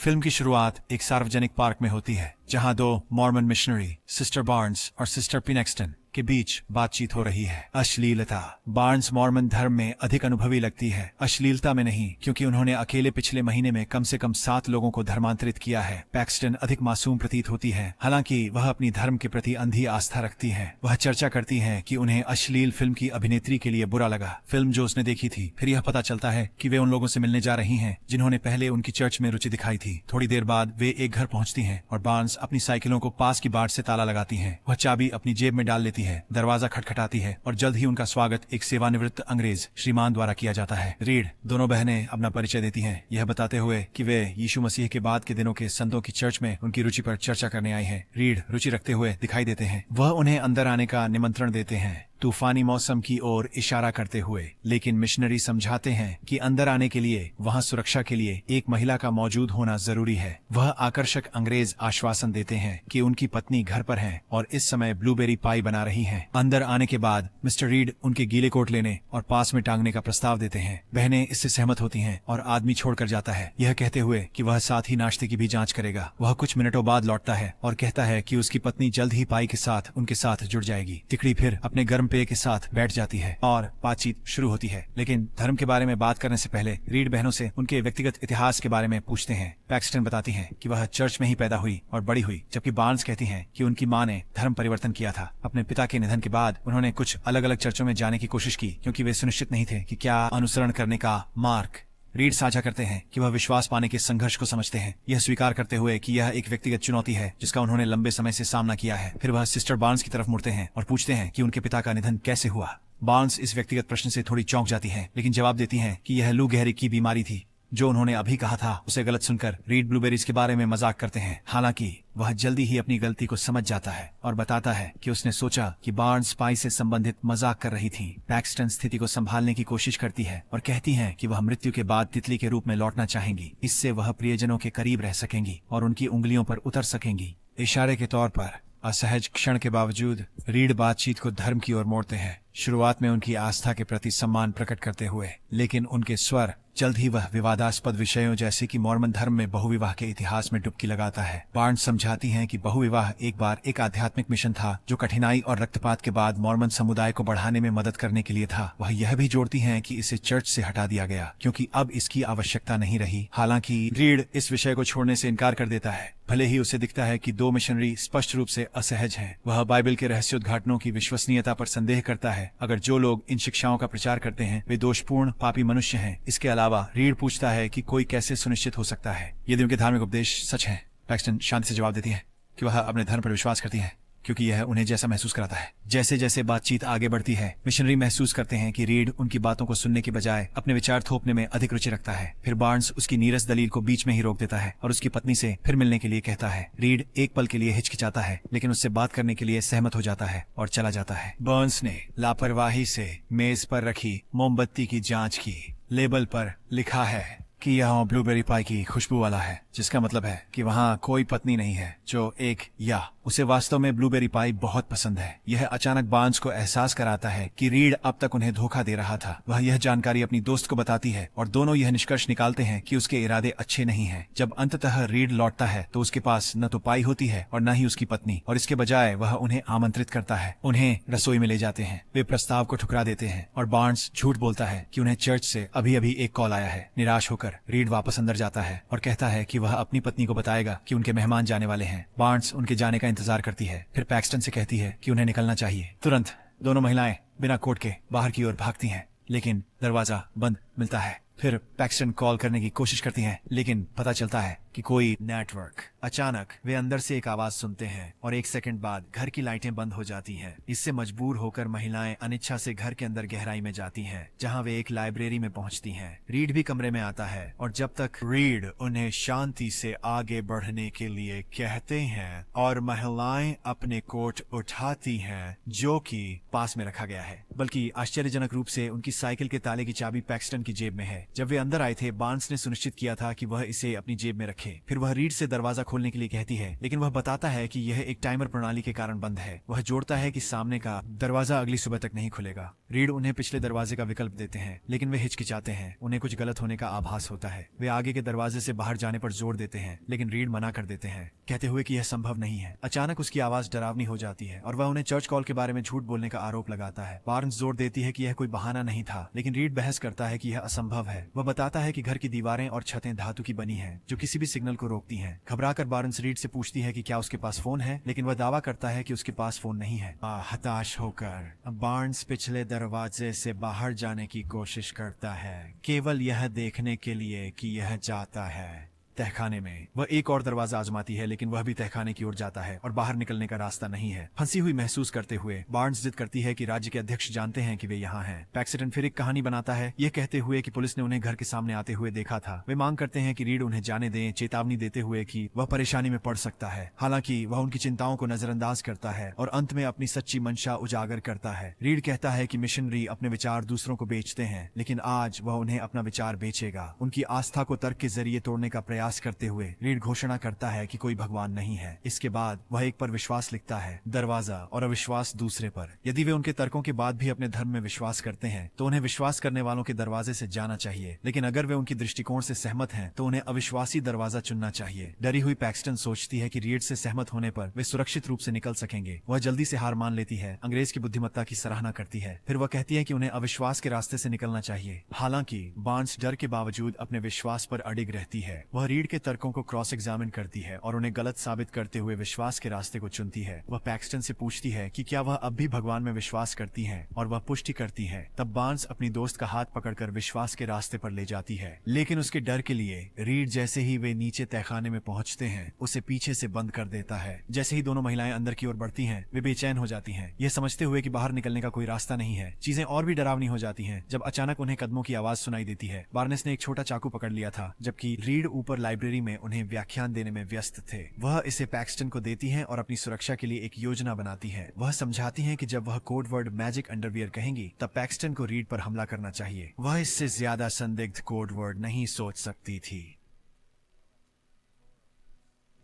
Film की शुरुआत एक सार्वजनिक पार्क में होती है जहां दो मॉर्मन मिशनरी सिस्टर बार्न्स और सिस्टर पिनेक्सटन के बीच बातचीत हो रही है। अश्लीलता। बार्न्स मॉर्मन धर्म में अधिक अनुभवी लगती है, अश्लीलता में नहीं, क्योंकि उन्होंने अकेले पिछले महीने में कम से कम 7 लोगों को धर्मांतरित किया है। पैक्सटन अधिक मासूम प्रतीत होती है, हालांकि वह अपनी धर्म के प्रति अंधी आस्था रखती है। वह चर्चा करती है कि उन्हें अश्लील फिल्म की अभिनेत्री के लिए बुरा लगा, फिल्म जो उसने देखी थी। फिर यह पता चलता है कि वे उन लोगों से मिलने जा रही हैं जिन्होंने पहले उनकी चर्च में रुचि दिखाई थी। थोड़ी देर बाद वे एक घर पहुंचती हैं और बार्न्स अपनी साइकिलों को पास की बाट से ताला लगाती हैं। वह चाबी अपनी जेब में डाल लेती है, दरवाजा खटखटाती है और जल्द ही उनका स्वागत एक सेवानिवृत्त अंग्रेज श्रीमान द्वारा किया जाता है। रीड। दोनों बहनें अपना परिचय देती हैं, यह बताते हुए कि वे यीशु मसीह के बाद के दिनों के संतों की चर्च में उनकी रुचि पर चर्चा करने आई हैं। रीड रुचि रखते हुए दिखाई देते हैं। वह उन्हें अंदर आने का निमंत्रण देते हैं, तूफानी मौसम की ओर इशारा करते हुए, लेकिन मिशनरी समझाते हैं कि अंदर आने के लिए वहां सुरक्षा के लिए एक महिला का मौजूद होना जरूरी है। वह आकर्षक अंग्रेज आश्वासन देते हैं कि उनकी पत्नी घर पर है और इस समय ब्लूबेरी पाई बना रही हैं। अंदर आने के बाद मिस्टर रीड उनके गीले कोट लेने और पास में टांगने का प्रस्ताव देते हैं। बहनें इससे सहमत होती हैं और आदमी छोड़कर जाता है, यह कहते हुए कि वह साथ ही नाश्ते की भी जांच करेगा। वह कुछ मिनटों बाद लौटता है और कहता है कि उसकी पत्नी जल्द ही पाई के साथ उनके साथ जुड़ जाएगी। तिकड़ी फिर अपने गर्म पेय के साथ बैठ जाती है और बातचीत शुरू होती है, लेकिन धर्म के बारे में बात करने से पहले रीड बहनों से उनके व्यक्तिगत इतिहास के बारे में पूछते हैं। पैक्सटन बताती हैं कि वह चर्च में ही पैदा हुई और बड़ी हुई, जबकि बार्न्स कहती हैं कि उनकी मां ने धर्म परिवर्तन किया था। अपने पिता के निधन के बाद उन्होंने कुछ अलग अलग चर्चों में जाने की कोशिश की, क्योंकि वे सुनिश्चित नहीं थे कि क्या अनुसरण करने का मार्ग। रीड साझा करते हैं कि वह विश्वास पाने के संघर्ष को समझते हैं, यह स्वीकार करते हुए कि यह एक व्यक्तिगत चुनौती है जिसका उन्होंने लंबे समय से सामना किया है। फिर वह सिस्टर बार्न्स की तरफ मुड़ते हैं और पूछते हैं कि उनके पिता का निधन कैसे हुआ। बार्न्स इस व्यक्तिगत प्रश्न से थोड़ी चौंक जाती हैं, लेकिन जवाब देती हैं कि यह लू गहरी की बीमारी थी। जो उन्होंने अभी कहा था उसे गलत सुनकर रीड ब्लूबेरीज के बारे में मजाक करते हैं। हालांकि वह जल्दी ही अपनी गलती को समझ जाता है और बताता है कि उसने सोचा कि बार्न्स पाई से संबंधित मजाक कर रही थी। पैक्सटन स्थिति को संभालने की कोशिश करती है और कहती है कि वह मृत्यु के बाद तितली के रूप में लौटना चाहेंगी। इससे वह प्रियजनों के करीब रह सकेंगी और उनकी उंगलियों पर उतर सकेंगी। इशारे के तौर पर असहज क्षण के बावजूद रीड बातचीत को धर्म की ओर मोड़ते हैं, शुरुआत में उनकी आस्था के प्रति सम्मान प्रकट करते हुए, लेकिन उनके स्वर जल्द ही वह विवादास्पद विषयों जैसे कि मॉर्मन धर्म में बहुविवाह के इतिहास में डुबकी लगाता है। बार्न्स समझाती हैं कि बहुविवाह एक बार एक आध्यात्मिक मिशन था जो कठिनाई और रक्तपात के बाद मॉर्मन समुदाय को बढ़ाने में मदद करने के लिए था। वह यह भी जोड़ती हैं कि इसे चर्च से हटा दिया गया क्योंकि अब इसकी आवश्यकता नहीं रही। हालांकि रीड इस विषय को छोड़ने से इनकार कर देता है, भले ही उसे दिखता है कि दो मिशनरी स्पष्ट रूप से असहज हैं। वह बाइबल के रहस्योद्घाटनों की विश्वसनीयता पर संदेह करता है। अगर जो लोग इन शिक्षाओं का प्रचार करते हैं वे दोषपूर्ण पापी मनुष्य हैं। इसके अलावा रीड पूछता है कि कोई कैसे सुनिश्चित हो सकता है यदि उनके धार्मिक उपदेश सच हैं। पैक्सटन शांति से जवाब देती है कि वह अपने धर्म पर विश्वास करती है क्योंकि यह उन्हें जैसा महसूस कराता है। जैसे जैसे बातचीत आगे बढ़ती है, मिशनरी महसूस करते हैं कि रीड उनकी बातों को सुनने के बजाय अपने विचार थोपने में अधिक रुचि रखता है। फिर बार्न्स उसकी नीरस दलील को बीच में ही रोक देता है और उसकी पत्नी से फिर मिलने के लिए कहता है। रीड एक पल के लिए हिचकिचाता है, लेकिन उससे बात करने के लिए सहमत हो जाता है और चला जाता है। बार्न्स ने लापरवाही से मेज पर रखी मोमबत्ती की जांच की। लेबल पर लिखा है कि यह ब्लूबेरी पाई की खुशबू वाला है, जिसका मतलब है कि वहाँ कोई पत्नी नहीं है जो एक या उसे वास्तव में ब्लूबेरी पाई बहुत पसंद है। यह अचानक बार्न्स को एहसास कराता है कि रीड अब तक उन्हें धोखा दे रहा था। वह यह जानकारी अपनी दोस्त को बताती है और दोनों यह निष्कर्ष निकालते हैं कि उसके इरादे अच्छे नहीं हैं। जब अंततः रीड लौटता है तो उसके पास न तो पाई होती है और न ही उसकी पत्नी, और इसके बजाय वह उन्हें आमंत्रित करता है। उन्हें रसोई में ले जाते हैं। वे प्रस्ताव को ठुकरा देते हैं और बार्न्स झूठ बोलता है कि उन्हें चर्च से अभी अभी एक कॉल आया है। निराश होकर रीड वापस अंदर जाता है और कहता है कि वह अपनी पत्नी को बताएगा कि उनके मेहमान जाने वाले हैं। बार्न्स उनके जाने का इंतजार करती है, फिर पैक्सटन से कहती है कि उन्हें निकलना चाहिए। तुरंत दोनों महिलाएं बिना कोट के बाहर की ओर भागती हैं, लेकिन दरवाजा बंद मिलता है। फिर पैक्सटन कॉल करने की कोशिश करती हैं, लेकिन पता चलता है कि कोई नेटवर्क। अचानक वे अंदर से एक आवाज सुनते हैं और 1 सेकंड बाद घर की लाइटें बंद हो जाती हैं। इससे मजबूर होकर महिलाएं अनिच्छा से घर के अंदर गहराई में जाती हैं, जहां वे एक लाइब्रेरी में पहुंचती हैं। रीड भी कमरे में आता है और जब तक रीड उन्हें शांति से आगे बढ़ने के लिए कहते हैं और महिलाएं अपने कोट उठाती हैं जो कि पास में रखा गया है, बल्कि आश्चर्यजनक रूप से उनकी साइकिल के ताले की चाबी पैक्सटन की जेब में है। जब वे अंदर आए थे, बार्न्स ने सुनिश्चित किया था कि वह इसे अपनी जेब में रखे। रखे। फिर वह रीड से दरवाजा खोलने के लिए कहती है, लेकिन वह बताता है कि यह एक टाइमर प्रणाली के कारण बंद है। वह जोड़ता है कि सामने का दरवाजा अगली सुबह तक नहीं खुलेगा। रीड उन्हें पिछले दरवाजे का विकल्प देते हैं, लेकिन वे हिचकिचाते हैं। उन्हें कुछ गलत होने का आभास होता है। वे आगे के दरवाजे से बाहर जाने पर जोर देते हैं, लेकिन रीड मना कर देते हैं, कहते हुए कि यह संभव नहीं है। अचानक उसकी आवाज डरावनी हो जाती है और वह उन्हें चर्च कॉल के बारे में झूठ बोलने का आरोप लगाता है। बार्न्स जोर देती है कि यह कोई बहाना नहीं था, लेकिन रीड बहस करता है कि यह असंभव है। वह बताता है कि घर की दीवारें और छतें धातु की बनी हैं, जो किसी भी सिग्नल को रोकती हैं। घबराकर बार्न्स रीड से पूछती है कि क्या उसके पास फोन है, लेकिन वह दावा करता है कि उसके पास फोन नहीं है। हताश होकर बार्न्स पिछले दरवाजे से बाहर जाने की कोशिश करता है, केवल यह देखने के लिए कि यह जाता है। तहखाने में वह एक और दरवाजा आजमाती है, लेकिन वह भी तहखाने की ओर जाता है और बाहर निकलने का रास्ता नहीं है। फंसी हुई महसूस करते हुए बार्न्स जिद करती है कि राज्य के अध्यक्ष जानते हैं कि वे यहाँ हैं। पैक्सटन फिर एक कहानी बनाता है, यह कहते हुए कि पुलिस ने उन्हें घर के सामने आते हुए देखा था। वे मांग करते हैं कि रीड उन्हें जाने दें, चेतावनी देते हुए कि वह परेशानी में पड़ सकता है। हालांकि वह उनकी चिंताओं को नजरअंदाज करता है और अंत में अपनी सच्ची मंशा उजागर करता है। रीड कहता है कि मिशनरी अपने विचार दूसरों को बेचते हैं, लेकिन आज वह उन्हें अपना विचार बेचेगा। उनकी आस्था को तर्क के जरिए तोड़ने का प्रयास करते हुए रीड घोषणा करता है कि कोई भगवान नहीं है। इसके बाद वह एक पर विश्वास लिखता है, दरवाजा, और अविश्वास दूसरे पर। यदि वे उनके तर्कों के बाद भी अपने धर्म में विश्वास करते हैं, तो उन्हें विश्वास करने वालों के दरवाजे से जाना चाहिए, लेकिन अगर वे उनकी दृष्टिकोण से सहमत हैं, तो उन्हें अविश्वासी दरवाजा चुनना चाहिए। डरी हुई पैक्सटन सोचती है कि रीड से सहमत होने पर वे सुरक्षित रूप से निकल सकेंगे। वह जल्दी से हार मान लेती है, अंग्रेज की बुद्धिमत्ता की सराहना करती है। फिर वह कहती है कि उन्हें अविश्वास के रास्ते से निकलना चाहिए। हालांकि बार्न्स डर के बावजूद अपने विश्वास पर अडिग रहती है। वह रीड के तर्कों को क्रॉस एग्जामिन करती है और उन्हें गलत साबित करते हुए विश्वास के रास्ते को चुनती है। वह पैक्सटन से पूछती है कि क्या वह अब भी भगवान में विश्वास करती है, और वह पुष्टि करती है। तब बार्न्स अपनी दोस्त का हाथ पकड़कर विश्वास के रास्ते पर ले जाती है, लेकिन उसके डर के लिए रीड जैसे ही वे नीचे तहखाने में पहुंचते हैं, उसे पीछे से बंद कर देता है। जैसे ही दोनों महिलाएं अंदर की ओर बढ़ती हैं, वे बेचैन हो जाती हैं, यह समझते हुए कि बाहर निकलने का कोई रास्ता नहीं है। चीजें और भी डरावनी हो जाती हैं जब अचानक उन्हें कदमों की आवाज सुनाई देती है। बार्नेस ने एक छोटा चाकू पकड़ लिया था, जबकि रीड ऊपर लाइब्रेरी में उन्हें व्याख्यान देने में व्यस्त थे। वह इसे पैक्सटन को देती हैं और अपनी सुरक्षा के लिए एक योजना बनाती है। वह समझाती हैं कि जब वह कोड वर्ड मैजिक अंडरवियर कहेंगी, तब पैक्सटन को रीड पर हमला करना चाहिए। वह इससे ज्यादा संदिग्ध कोड वर्ड नहीं सोच सकती थी।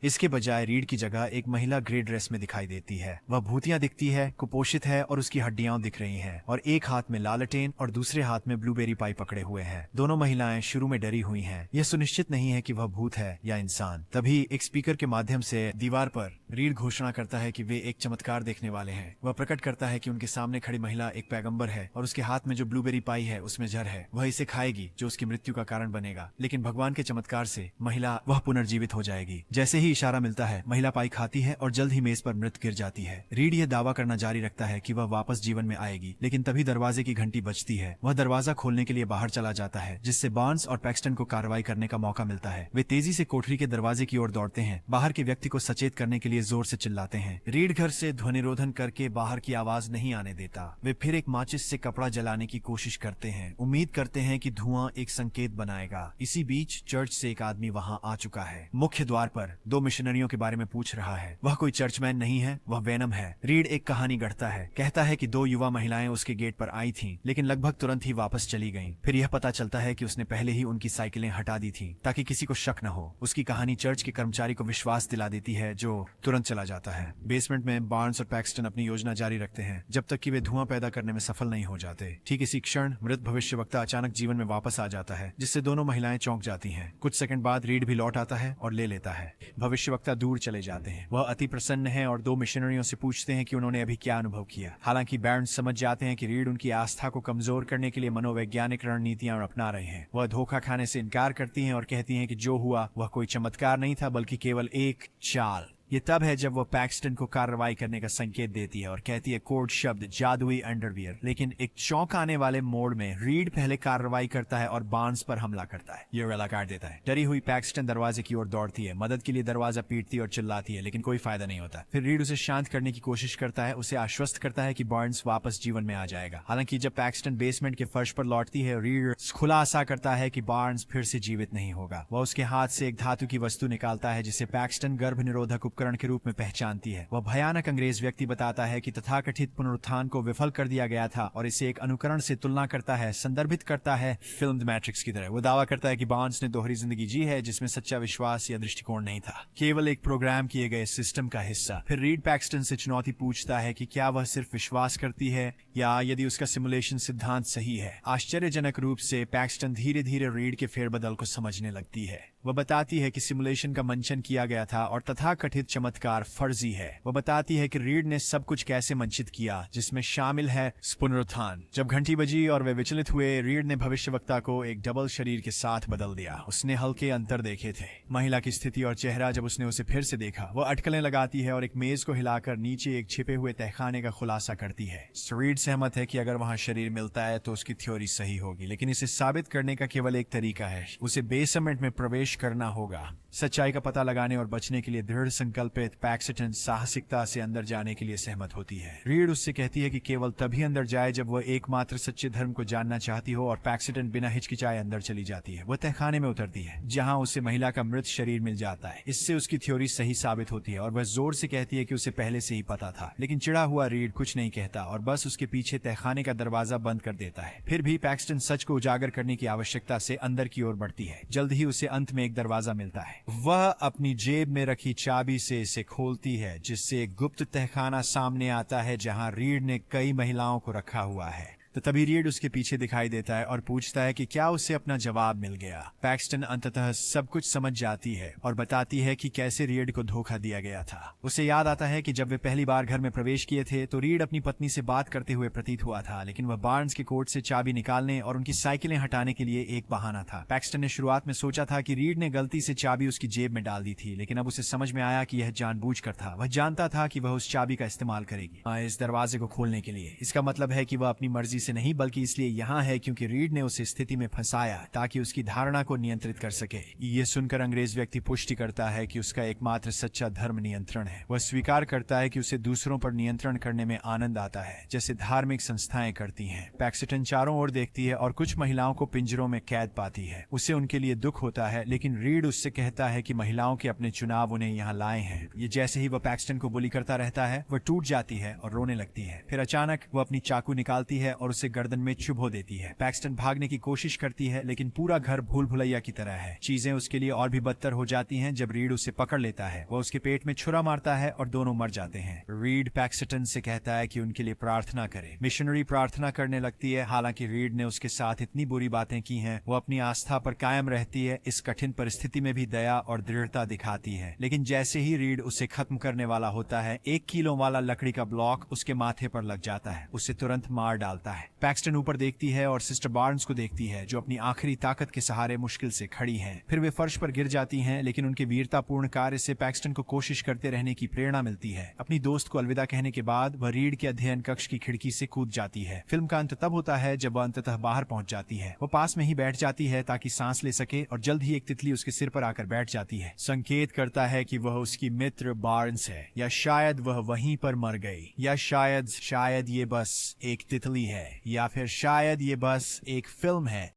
इसके बजाय रीड की जगह एक महिला ग्रे ड्रेस में दिखाई देती है। वह भूतिया दिखती है, कुपोषित है और उसकी हड्डियां दिख रही हैं, और एक हाथ में लालटेन और दूसरे हाथ में ब्लूबेरी पाई पकड़े हुए हैं। दोनों महिलाएं शुरू में डरी हुई हैं। यह सुनिश्चित नहीं है कि वह भूत है या इंसान। तभी एक स्पीकर के माध्यम से दीवार पर रीड घोषणा करता है कि वे एक चमत्कार देखने वाले हैं। वह प्रकट करता है कि उनके सामने खड़ी महिला एक पैगंबर है और उसके हाथ में जो ब्लूबेरी पाई है उसमें जहर है। वह इसे खाएगी, जो उसकी मृत्यु का कारण बनेगा, लेकिन भगवान के चमत्कार से महिला वह पुनर्जीवित हो जाएगी। जैसे ही इशारा मिलता है, महिला पाई खाती है और जल्द ही मेज पर मृत गिर जाती है। रीड यह दावा करना जारी रखता है कि वह वापस जीवन में आएगी, लेकिन तभी दरवाजे की घंटी बजती है। वह दरवाजा खोलने के लिए बाहर चला जाता है, जिससे बार्न्स और पैक्सटन को कार्रवाई करने का मौका मिलता है। वे तेजी से कोठरी के दरवाजे की ओर दौड़ते हैं, बाहर के व्यक्ति को सचेत करने के लिए जोर से चिल्लाते हैं। रीड घर से ध्वनिरोधन करके बाहर की आवाज नहीं आने देता। वे फिर एक माचिस से कपड़ा जलाने की कोशिश करते हैं, उम्मीद करते हैं कि धुआं एक संकेत बनाएगा। इसी बीच चर्च से एक आदमी वहां आ चुका है। मुख्य द्वार पर दो मिशनरियों के बारे में पूछ रहा है। वह कोई चर्चमैन नहीं है, वह वेनम है। रीड एक कहानी गढ़ता है, कहता है कि दो युवा महिलाएं उसके गेट पर आई थीं, लेकिन लगभग तुरंत ही वापस चली गईं। फिर यह पता चलता है कि उसने पहले ही उनकी साइकिलें हटा दी थीं, ताकि किसी को शक न हो। उसकी कहानी चर्च के कर्मचारी को विश्वास दिला देती है, जो तुरंत चला जाता है। बेसमेंट में बार्न्स और पैक्सटन अपनी योजना जारी रखते हैं, जब तक कि वे धुआं पैदा करने में सफल नहीं हो जाते। ठीक इसी क्षण मृत भविष्यवक्ता अचानक जीवन में वापस आ जाता है, जिससे दोनों महिलाएं चौंक जाती हैं। कुछ सेकंड बाद रीड भी लौट आता है और ले लेता है। भविष्यवक्ता दूर चले जाते हैं। वह अति प्रसन्न है और दो मिशनरियों से पूछते हैं कि उन्होंने अभी क्या अनुभव किया। हालांकि बार्न्स समझ जाते हैं कि रीड उनकी आस्था को कमजोर करने के लिए मनोवैज्ञानिक रणनीतियां अपना रहे हैं। वह धोखा खाने से इनकार करती हैं और कहती हैं कि जो हुआ वह कोई चमत्कार नहीं था, बल्कि केवल एक चाल। ये तब है जब वो पैक्सटन को कार्रवाई करने का संकेत देती है और कहती है कोड शब्द जादुई अंडरवियर। लेकिन एक चौंकाने वाले मोड में रीड पहले कार्रवाई करता है और बार्न्स पर हमला करता है। ये वेला काट देता है। डरी हुई पैक्सटन दरवाजे की ओर दौड़ती है, मदद के लिए दरवाजा पीटती और चिल्लाती है, लेकिन कोई फायदा नहीं होता। फिर रीड उसे शांत करने की कोशिश करता है, उसे आश्वस्त करता है कि बार्न्स वापस जीवन में आ जाएगा। हालांकि जब पैक्सटन बेसमेंट के फर्श पर लौटती है, रीड खुलासा करता है कि बार्न्स फिर से जीवित नहीं होगा। वह उसके हाथ से एक धातु की वस्तु निकालता है, जिसे पैक्सटन गर्भ निरोधक उपकरण के रूप में पहचानती है। वह भयानक अंग्रेज व्यक्ति बताता है कि तथाकथित पुनरुत्थान को विफल कर दिया गया था और इसे एक अनुकरण से तुलना करता है, संदर्भित करता है फिल्म द मैट्रिक्स की तरह। वो दावा करता है कि बार्न्स ने दोहरी जिंदगी जी है जिसमें सच्चा विश्वास या दृष्टिकोण नहीं था, केवल एक प्रोग्राम किए गए सिस्टम का हिस्सा। फिर रीड पैक्सटन से चुनौती पूछता है कि क्या वह सिर्फ विश्वास करती है या यदि उसका सिमुलेशन सिद्धांत सही है। आश्चर्यजनक रूप से पैक्सटन धीरे धीरे रीड के फेरबदल को समझने लगती है। वह बताती है कि सिमुलेशन का मंचन किया गया था और तथाकथित चमत्कार फर्जी है। वह बताती है कि रीड ने सब कुछ कैसे मंचित किया, जिसमें शामिल है पुनरुत्थान। जब घंटी बजी और वे विचलित हुए, रीड ने भविष्यवक्ता को एक डबल शरीर के साथ बदल दिया। उसने हल्के अंतर देखे थे, महिला की स्थिति और चेहरा। जब उसने उसे फिर से देखा, वह अटकलें लगाती है और एक मेज को हिलाकर नीचे एक छिपे हुए तहखाने का खुलासा करती है। रीड सहमत है कि अगर वहां शरीर मिलता है तो उसकी थ्योरी सही होगी, लेकिन इसे साबित करने का केवल एक तरीका है, उसे बेसमेंट में प्रवेश करना होगा। सच्चाई का पता लगाने और बचने के लिए दृढ़ संकल्पित पैक्सटन साहसिकता से अंदर जाने के लिए सहमत होती है। रीड उससे कहती है कि केवल तभी अंदर जाए जब वह एकमात्र सच्चे धर्म को जानना चाहती हो, और पैक्सटन बिना हिचकिचाए अंदर चली जाती है। वह तहखाने में उतरती है जहां उसे महिला का मृत शरीर मिल जाता है। इससे उसकी थ्योरी सही साबित होती है और वह जोर से कहती है कि उसे पहले से ही पता था। लेकिन चिढ़ा हुआ रीड कुछ नहीं कहता और बस उसके पीछे तहखाने का दरवाजा बंद कर देता है। फिर भी पैक्सटन सच को उजागर करने की आवश्यकता से अंदर की ओर बढ़ती है। जल्द ही उसे अंत में एक दरवाजा मिलता है। वह अपनी जेब में रखी चाबी से इसे खोलती है, जिससे एक गुप्त तहखाना सामने आता है जहां रीड ने कई महिलाओं को रखा हुआ है। तो तभी रीड उसके पीछे दिखाई देता है और पूछता है कि क्या उसे अपना जवाब मिल गया। पैक्सटन अंततः सब कुछ समझ जाती है और बताती है कि कैसे रीड को धोखा दिया गया था। उसे याद आता है कि जब वे पहली बार घर में प्रवेश किए थे तो रीड अपनी पत्नी से बात करते हुए प्रतीत हुआ था, लेकिन वह बार्न्स के कोट से चाबी निकालने और उनकी साइकिलें हटाने के लिए एक बहाना था। पैक्सटन ने शुरुआत में सोचा था कि रीड ने गलती से चाबी उसकी जेब में डाल दी थी, लेकिन अब उसे समझ में आया कि यह जानबूझकर था। वह जानता था कि वह उस चाबी का इस्तेमाल करेगी इस दरवाजे को खोलने के लिए। इसका मतलब है कि वह अपनी मर्जी से नहीं, बल्कि इसलिए यहाँ है क्योंकि रीड ने उसे स्थिति में फंसाया ताकि उसकी धारणा को नियंत्रित कर सके। ये सुनकर अंग्रेज व्यक्ति पुष्टि करता है कि उसका एकमात्र सच्चा धर्म नियंत्रण है। वह स्वीकार करता है कि उसे दूसरों पर नियंत्रण करने में आनंद आता है, जैसे धार्मिक संस्थाएं करती हैं। पैक्सटन चारों ओर देखती है और कुछ महिलाओं को पिंजरों में कैद पाती है। उसे उनके लिए दुख होता है, लेकिन रीड उससे कहता है कि महिलाओं के अपने चुनाव उन्हें यहाँ लाए हैं। ये जैसे ही वह पैक्सटन को बुली करता रहता है, वह टूट जाती है और रोने लगती है। फिर अचानक वह अपनी चाकू निकालती है और उसे गर्दन में चुभो देती है। पैक्सटन भागने की कोशिश करती है, लेकिन पूरा घर भूल भुलैया की तरह है। चीजें उसके लिए और भी बदतर हो जाती हैं जब रीड उसे पकड़ लेता है। वह उसके पेट में छुरा मारता है और दोनों मर जाते हैं। रीड पैक्सटन से कहता है कि उनके लिए प्रार्थना करे। मिशनरी प्रार्थना करने लगती है। हालांकि रीड ने उसके साथ इतनी बुरी बातें की हैं, वो अपनी आस्था पर कायम रहती है। इस कठिन परिस्थिति में भी दया और दृढ़ता दिखाती है। लेकिन जैसे ही रीड उसे खत्म करने वाला होता है, 1 किलो वाला लकड़ी का ब्लॉक उसके माथे पर लग जाता है। उसे तुरंत मार डालता है। पैक्सटन ऊपर देखती है और सिस्टर बार्न्स को देखती है, जो अपनी आखिरी ताकत के सहारे मुश्किल से खड़ी हैं। फिर वे फर्श पर गिर जाती हैं, लेकिन उनके वीरतापूर्ण कार्य से पैक्सटन को कोशिश करते रहने की प्रेरणा मिलती है। अपनी दोस्त को अलविदा कहने के बाद वह रीड के अध्ययन कक्ष की खिड़की से कूद जाती है। फिल्म का अंत तब होता है जब वह अंततः बाहर पहुंच जाती है। वो पास में ही बैठ जाती है ताकि सांस ले सके, और जल्द ही एक तितली उसके सिर पर आकर बैठ जाती है। संकेत करता है कि वह उसकी मित्र बार्न्स है, या शायद वह वहीं पर मर गई, या शायद ये बस एक तितली है, या फिर शायद ये बस एक फिल्म है।